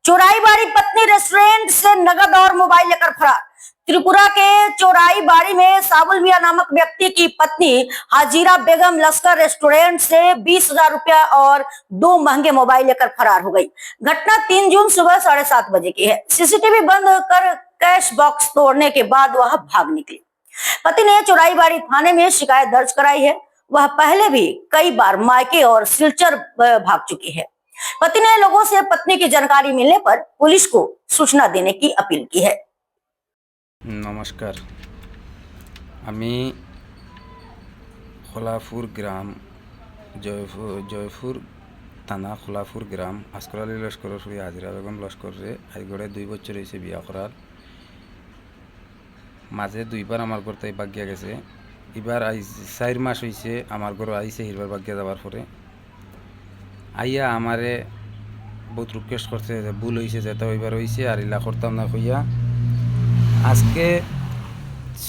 चोराई बाड़ी पत्नी रेस्टोरेंट से नगद और मोबाइल लेकर फरार। त्रिपुरा के चोराई बाड़ी में साबुल मिया नामक व्यक्ति की पत्नी हाजिरा बेगम लश्कर रेस्टोरेंट से 20,000 रुपया और 2 महंगे मोबाइल लेकर फरार हो गई। घटना 3 जून सुबह 7:30 बजे की है। सीसीटीवी बंद कर कैश बॉक्स तोड़ने के बाद वह भाग निकली। पति ने चोराई बाड़ी थाने में शिकायत दर्ज कराई है। वह पहले भी कई बार मायके और सिलचर भाग चुकी है। पति ने लोगों से पत्नी की जानकारी मिलने पर पुलिस को सूचना देने की अपील की है। नमस्कार, আমি খোলাপুর গ্রাম জয়পুর থানা খোলাপুর গ্রাম আসকরালী লস্করের ফুরি হাজিরা বেগম লস্করে আইগড়ে 2 বছর হয়েছে বিয়া করার। মাঝে 2বার আমার ঘর তাই বাগিয়া গেছে। এবার 4 মাস হয়েছে আমার ঘর আইসে হিরবার বাগিয়া যাবার পরে আইয়া আমারে বহুত রিকোয়েস্ট করছে যে ভুল হয়েছে, যেটা ওইবার হয়েছে আর ইলা করতাম না কইয়া। আজকে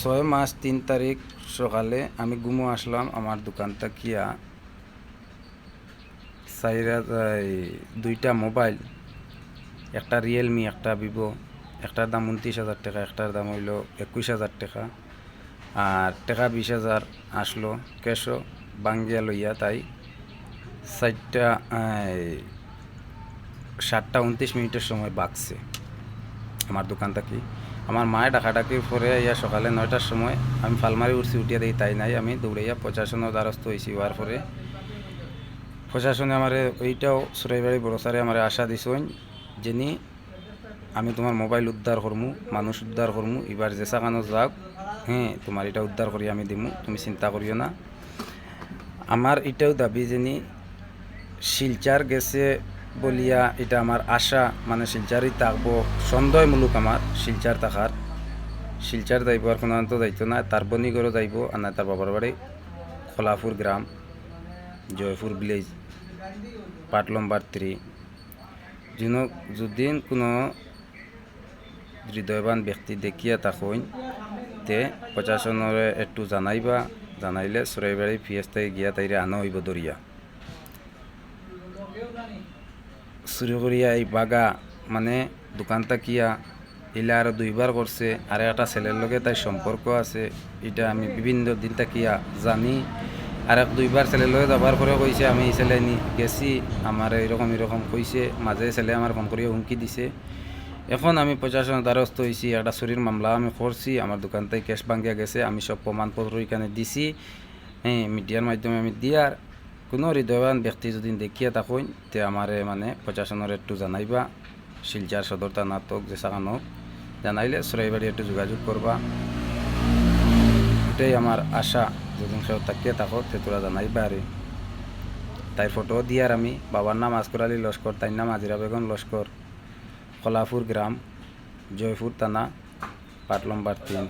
6 মাস 3 তারিখ সকালে আমি ঘুমো আসলাম আমার দোকানটা কিয়া 2টা মোবাইল, একটা রিয়েলমি, একটা ভিভো, একটার দাম 29,000 টাকা, একটার দাম হইল 21,000 টাকা, আর টাকা 20,000 আসলো ক্যাশও বাঙ্গিয়া লইয়া। তাই 7:29 সময় বাগছে আমার দোকানটা কি। আমার মায়ের ডাকাডাকির পরে ইয়া সকালে 9টার সময় আমি ফালমারি উঠছি, উঠিয়া দিই তাই নাই, আমি দৌড়াইয়া প্রশাসনের দ্বারস্থ হয়েছি। হওয়ার পরে প্রশাসনে আমার ওইটাও সুরাইবাড়ি বড় স্যারে আমার আশা দিছেন যিনি আমি তোমার মোবাইল উদ্ধার করমু, মানুষ উদ্ধার করমু, এবার যে সাকানো যাক, হ্যাঁ তোমার এটা উদ্ধার করি আমি দিমু, তুমি চিন্তা করিও না। আমার এটাও দাবি যিনি শিলচার গেছে বলিয়া এটা আমার আশা, মানে শিলচারই থাকবো, সন্দেহমূলক আমার শিলচার থাকার। শিলচার যাইব আর কোনো আন্ত যাইতো না, তার বনিগড়ও যাইব আর না তার বাবার বাড়ি খোলাপুর গ্রাম জয়পুর ভিলেজ পার্ট নম্বর 3। যদি কোনো হৃদয়বান ব্যক্তি দেখিয়া থাকুন তে প্রশাসনের একটু জানাইবা, জানাইলে চুরাইবাড়ি পিএস থেকে গিয়া তাইরে আনা হইব দরিয়া চুরি করিয়া এই বাগা, মানে দোকানটা কিয়া এলা আরও 2বার করছে। আর একটা ছেলের লগে তাই সম্পর্ক আছে, এটা আমি বিভিন্ন দিন তাকিয়া জানি। আর 2বার ছেলের লগে যাবার পরে কইছে আমি এই ছেলে গেছি, আমার এরকম কইছে। মাঝে ছেলে আমার ফোন করিয়া হুমকি দিছে। এখন আমি প্রশাসনের দ্বারস্থ হয়েছি, একটা চুরির মামলা আমি করছি, আমার দোকানটাই ক্যাশ ভাঙ্গিয়া গেছে, আমি সব প্রমাণপত্র এখানে দিছি, হ্যাঁ মিডিয়ার মাধ্যমে আমি দিয়ার। কোনো হৃদয়বান ব্যক্তি যদি দেখিয়া থাকুন তে আমারে মানে প্রশাসনের একটু জানাইবা, শিলচার সদর থানা তক যে সাকানো জানাইলে চুরাইবাড়ি একটু যোগাযোগ করবা, এটাই আমার আশা। যদি সব তাকিয়ে থাকো তে তোরা জানাইবা। আরে তাই ফটো দিয়ার আমি, বাবার নাম আসকর আলী লস্কর, তাই নাম হাজিরা বেগম লস্কর, খোলাপুর গ্রাম জয়পুর থানা পার্ট নম্বর 3।